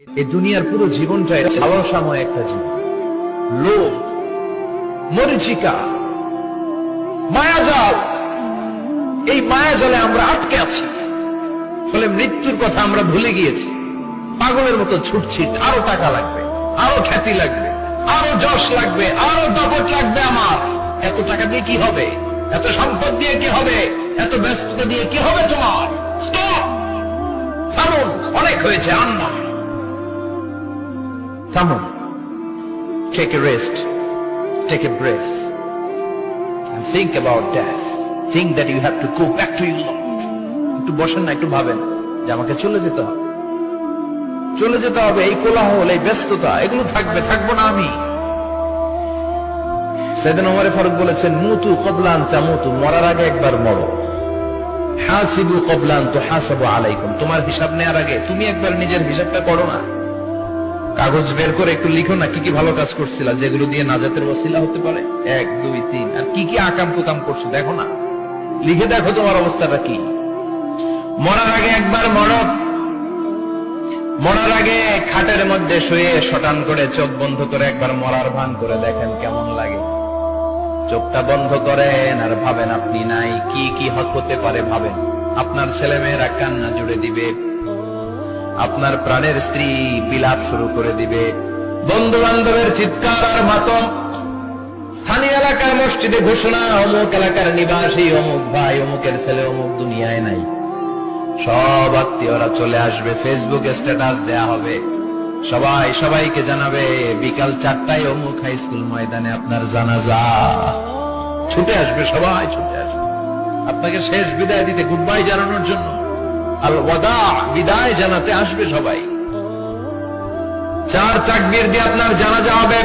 এই দুনিয়ার পুরো জীবনটাই লালসাময় একটা জীবন, লোভ, মরিচিকা, মায়াজাল। এই মায়াজালে আমরা আটকে আছি, ফলে মৃত্যুর কথা আমরা ভুলে গিয়েছি। পাগলের মতো ছুটছি, আরো টাকা লাগবে, আরো খ্যাতি লাগবে, আরো যশ লাগবে, আরো দাপট লাগবে। আমার এত টাকা দিয়ে কি হবে? এত সম্পদ দিয়ে কি হবে? এত ব্যস্ততা দিয়ে কি হবে? তোমার স্টপ, থামুন, অনেক হয়েছে। আন্না, থামুন, take a rest, take a breath and think about death. Think that you have to go back to your Lord. একটু বসেন না, একটু ভাবেন যে আমাকে চলে যেতে হবে, চলে যেতে হবে। এই কোলাহল, এই ব্যস্ততা, এগুলো থাকবে, থাকবো না আমি। সাইয়েদনা ওমর ফারুক বলেছেন, মুতু ক্বাবলা আন তামুতু, মরার আগে একবার মরো। হাসিবু ক্বাবলা আন তুহাসাবু আলাইকুম, তোমার হিসাব নেওয়ার আগে তুমি একবার নিজের হিসাবটা করো না। কাগজ বের করে একটু লিখো না, কি কি ভালো কাজ করছিলা, যেগুলো দিয়ে নাজাতের ওসিলা হতে পারে। 1 2 3, আর কি কি আকাম কুকাম করছো দেখো না, লিখে দেখো তোমার অবস্থাটা কি। মরার আগে একবার মরো। মরার আগে খাটের মধ্যে শুয়ে শটান করে চোখ বন্ধ করে একবার মরার ভান করে দেখেন কেমন লাগে। চোখটা বন্ধ করেন আর ভাবেন আপনি নাই, কি কি হতে পারে ভাবেন। আপনার ছেলে মেয়েরা কান্না জুড়ে দিবে, আপনার প্রাণের স্ত্রী বিলাপ শুরু করে দিবে, বন্ধু বান্ধবের চিৎকার আর মাতম, স্থানীয় এলাকার মসজিদে ঘোষণা, অমুক এলাকার নিবাসী অমুক ভাই, অমুকের ছেলে অমুক দুনিয়ায় নাই। সব আত্মীয়রা চলে আসবে, ফেসবুকে স্ট্যাটাস দেয়া হবে, সবাই সবাইকে জানাবে বিকাল 4টায় অমুক হাই স্কুল ময়দানে আপনার জানাজা। ছুটে আসবে, সবাই ছুটে আসবে আপনাকে শেষ বিদায় দিতে, গুড বাই জানানোর জন্য, আল ওয়াদা, বিদায় জানাতে আসবে সবাই। 4 তাকবীর দিয়ে আপনার জানাজা হবে,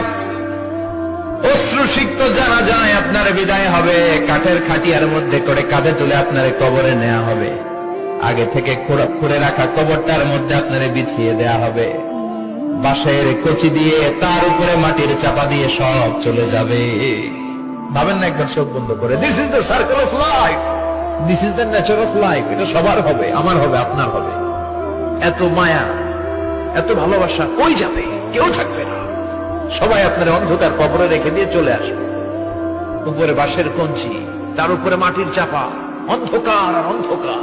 অশ্রুসিক্ত জানাজায় আপনার বিদায় হবে। কাঠের খাটিয়ার মধ্যে করে কাঁধে তুলে আপনার কবরে নেওয়া হবে। আগে থেকে খুঁড়ে রাখা কবরটার মধ্যে আপনারে বিছিয়ে দেয়া হবে। বাঁশের কচি দিয়ে তার উপরে মাটির চাপা দিয়ে সব চলে যাবে। ভাবেন না একবার চোখ বন্ধ করে, this is the circle of life, this is the nature of life. এটা সবার হবে, আমার হবে, আপনার হবে। এত মায়া, এত ভালোবাসা কই যাবে? কেউ থাকবে না, সবাই আপনার অন্ধকার কবরে রেখে দিয়ে চলে আসবে। উপরে বাঁশের কঞ্চি, তার উপরে মাটির চাপা, অন্ধকার আর অন্ধকার।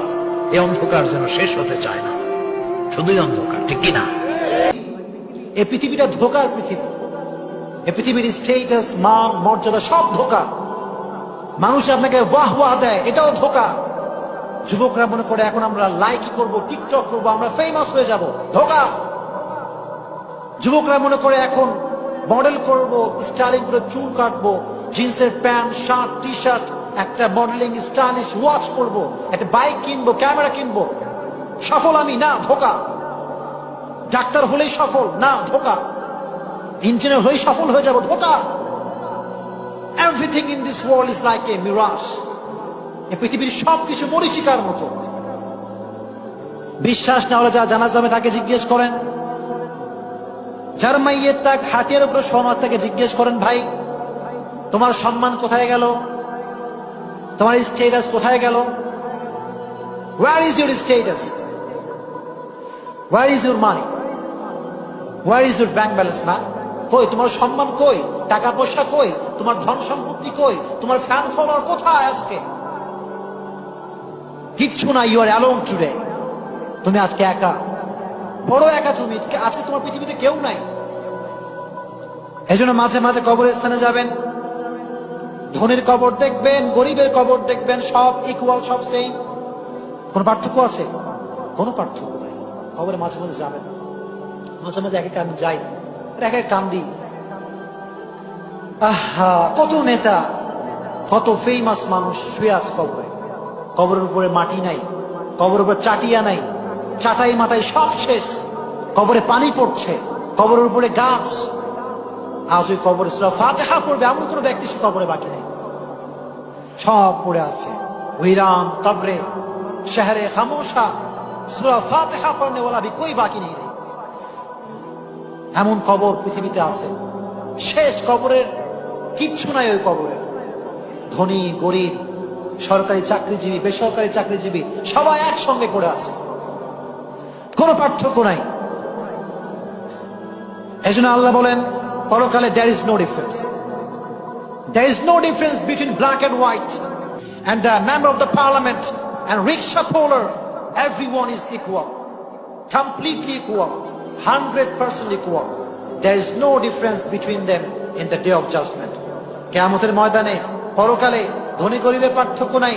এই অন্ধকার যেন শেষ হতে চায় না, শুধুই অন্ধকার, ঠিক কিনা? এই পৃথিবীটা ধোকার পৃথিবী। এই পৃথিবীর স্টেটাস, মান, মর্যাদা সব ধোকা। মানুষ আপনাকে বাহ বাহ দেয়, এটাও ধোকা। যুবকরা মনে করে এখন আমরা লাইক করব, টিকটক করব, আমরা ফেমাস হয়ে যাব, ধোকা। যুবকরা মনে করে এখন মডেল করব, স্টাইলিং করে চুল কাটবো, জিন্সের প্যান্ট, শার্ট, টি শার্ট, একটা মডেলিং স্টাইলিশ ওয়াচ করবো, একটা বাইক কিনবো, ক্যামেরা কিনবো, সফল আমি, না, ধোকা। ডাক্তার হলেই সফল, না, ধোকা। ইঞ্জিনিয়ার হলেই সফল হয়ে যাব, ধোকা। Everything in this world is like a mirage. এই পৃথিবীর সবকিছু মরীচিকার মতো। বিশ্বাস না হলে যা জানাজা হবে তাকে জিজ্ঞেস করেন, যার মাইয়ের তা খাটিয়ার উপরে শোনা, তাকে জিজ্ঞেস করেন, ভাই তোমার সম্মান কোথায় গেল? তোমার স্টেটাস কোথায় গেল? Where is your status? Where is your money? Where is your bank balance, man? কই তোমার সম্মান? কই টাকা পয়সা? কই তোমার ধন সম্পত্তি? কই তোমার ফ্যান ফলোয়ার? কোথায় আজকে? কিচ্ছু না। You are alone today. তুমি আজকে একা, বড় একা তুমি আজকে। তোমার পৃথিবীতে কেউ নাই। এজন্য মাঝে মাঝে কবরের স্থানে যাবেন, ধনীর কবর দেখবেন, গরিবের কবর দেখবেন, সব ইকুয়াল, সব সেম। কোন পার্থক্য আছে? কোনো পার্থক্য নাই। কবরে মাঝে মাঝে যাবেন, মাঝে মাঝে এক আমি যাই, এক এক কান্দি। আহা, কত নেতা, কত ফেমাস মানুষ শুয়ে আছে কবরে। কবরের উপরে মাটি নাই, কবরের উপরে চাটিয়া নাই, চাটাই মাটাই সব শেষ। কবরে পানি পড়ছে, কবরের উপরে গাছ। আজ ওই কবরে সূরা ফাতিহা পড়বে এমন কোন ব্যক্তি সে কবরে বাকি নেই, সব পড়ে আছে। উইরান কবরে শহরে খামোশা, সূরা ফাতিহা পড়নে ওয়ালা ভি কোই বাকি নেই। এমন কবর পৃথিবীতে আছে, শেষ। কবরের কিচ্ছু নাই ওই কবরে। ধনী গরিব, সরকারি চাকরিজীবী, বেসরকারি চাকরিজীবী, সবাই একসঙ্গে পড়ে আছে, কোনো পার্থক্য নাই। এই জন্য আল্লাহ বলেন পরকালে there is no difference. There is no difference between black and white, and the member of the parliament and rickshaw puller, everyone is equal, completely equal, 100% equal. There is no difference between them in the day of judgment. কিয়ামতের ময়দানে পরকালে ধনী গরিবের পার্থক্য নাই,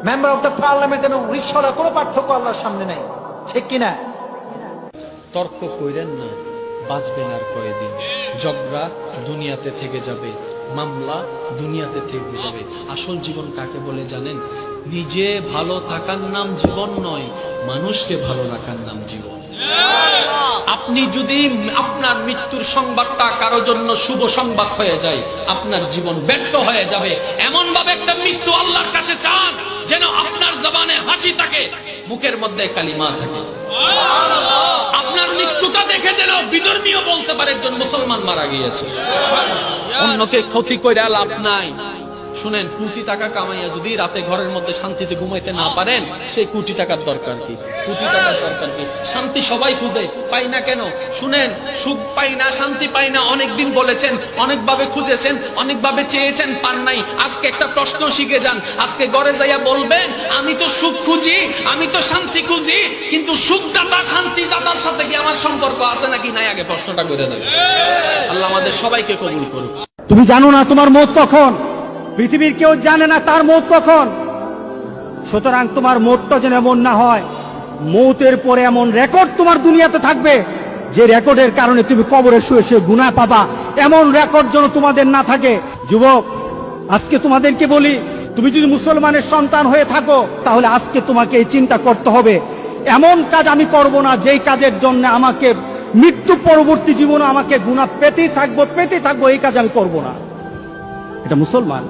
member of the parliament এবং রিক্সাওয়ালা কোনো পার্থক্য আল্লাহর সামনে নাই, ঠিক কিনা? তর্ক কইরেন না, বাঁচবেন আর কয়দিন। ঝগড়া দুনিয়াতে থেকে যাবে, মামলা দুনিয়াতে থেকে যাবে। আসল জীবন কাকে বলে জানেন? নিজে ভালো থাকার নাম জীবন নয়, মানুষকে ভালো রাখার নাম জীবন। আপনি যদি আপনার মৃত্যুর সংবাদটা কারো জন্য শুভ সংবাদ হয়ে যায়, আপনার জীবন ব্যর্থ হয়ে যাবে। এমন ভাবে একটা মৃত্যু আল্লাহর কাছে চান যেন আপনার জবানে হাসি থাকে, মুখের মধ্যে কালিমা থাকে। আপনার মৃত্যুটা দেখে যেন বিধর্মীয় বলতে পারে একজন মুসলমান মারা গিয়েছে। অন্যকে ক্ষতি করে লাভ নাই। শুনেন, কোটি টাকা কামাইয়া যদি রাতে ঘরের মধ্যে শান্তিতে ঘুমাইতে না পারেন, সেই কোটি টাকার দরকার কি? কোটি টাকার দরকার কি? শান্তি সবাই খুঁজে, পাই না কেন? শুনেন, সুখ পাই না, শান্তি পাই না, অনেকদিন বলেছেন, অনেকভাবে খুঁজেছেন, অনেকভাবে চেয়েছেন, পান নাই। আজকে একটা প্রশ্ন শিখে যান, আজকে ঘরে যাইয়া বলবেন, আমি তো সুখ খুঁজি, আমি তো শান্তি খুঁজি, কিন্তু সুখদাতা শান্তিদাতার সাথে কি আমার সম্পর্ক আছে নাকি নাই? আগে প্রশ্নটা করে দেবেন। আল্লাহ আমাদের সবাইকে কবুল করুক। তুমি জানো না তোমার মৌত কখন, পৃথিবীর কেউ জানে না তার মৌত কখন। সুতরাং তোমার মৌতটা যেন এমন না হয়, মৌতের পরে এমন রেকর্ড তোমার দুনিয়াতে থাকবে যে রেকর্ডের কারণে তুমি কবরে শুয়ে শুয়ে গুনাহ পাবা। এমন রেকর্ড যেন তোমাদের না থাকে। যুবক, আজকে তোমাদেরকে বলি, তুমি যদি মুসলমানের সন্তান হয়ে থাকো, তাহলে আজকে তোমাকে এই চিন্তা করতে হবে, এমন কাজ আমি করব না যেই কাজের জন্য আমাকে মৃত্যু পরবর্তী জীবনে আমাকে গুনাহ পেতেই থাকবো, এই কাজ আমি করব না। এটা মুসলমান,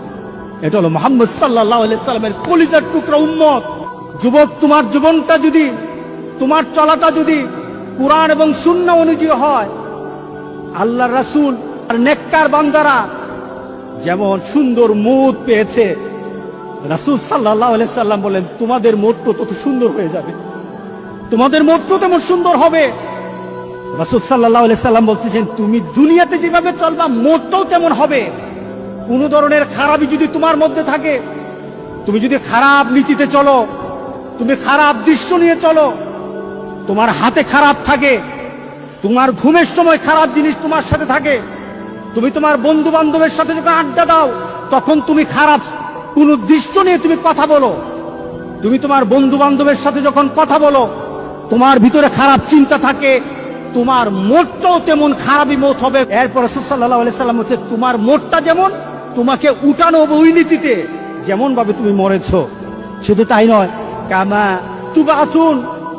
এটা হলো মুহাম্মদ সাল্লাল্লাহু আলাইহি সাল্লামের কলিজার টুকরা উম্মত। যুবক, তোমার জীবনটা যদি, তোমার চলাটা যদি কুরআন এবং সুন্নাহ অনুযায়ী হয়, আল্লাহর রাসূল আর নেককার বান্দারা যেমন সুন্দর মৌত পেয়েছে, রাসূল সাল্লাল্লাহু আলাইহি সাল্লাম বলেন তোমাদের মৌত তত সুন্দর হয়ে যাবে, তোমাদের মৌত তেমন সুন্দর হবে। রাসূল সাল্লাল্লাহু আলাইহি সাল্লাম বলতেছেন, তুমি দুনিয়াতে যেভাবে চলবা মৌতটাও তেমন হবে। কোন ধরনের খারাপই যদি তোমার মধ্যে থাকে, তুমি যদি খারাপ নীতিতে চলো, তুমি খারাপ দৃশ্য নিয়ে চলো, তোমার হাতে খারাপ থাকে, তোমার ঘুমের সময় খারাপ জিনিস তোমার সাথে থাকে, তুমি তোমার বন্ধু বান্ধবের সাথে যখন আড্ডা দাও তখন তুমি খারাপ কোন দৃশ্য নিয়ে তুমি কথা বলো, তুমি তোমার বন্ধু বান্ধবের সাথে যখন কথা বলো তোমার ভিতরে খারাপ চিন্তা থাকে, তোমার মোটটাও তেমন খারাপই মত হবে। এরপর রাসূল সাল্লাল্লাহু আলাইহি সাল্লাম হচ্ছে তোমার মোটটা যেমন তোমাকে উঠানো হবে ওই নীতিতে, যেমন ভাবে তুমি মরেছো। শুধু তাই নয়, কামা তুবাতুন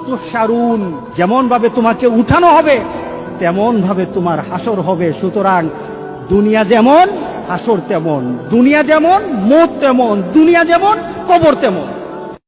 তুহশারুন, যেমন ভাবে তোমাকে উঠানো হবে তেমন ভাবে তোমার হাসর হবে। সুতরাং দুনিয়া যেমন হাসর তেমন, দুনিয়া যেমন মৌত তেমন, দুনিয়া যেমন কবর তেমন।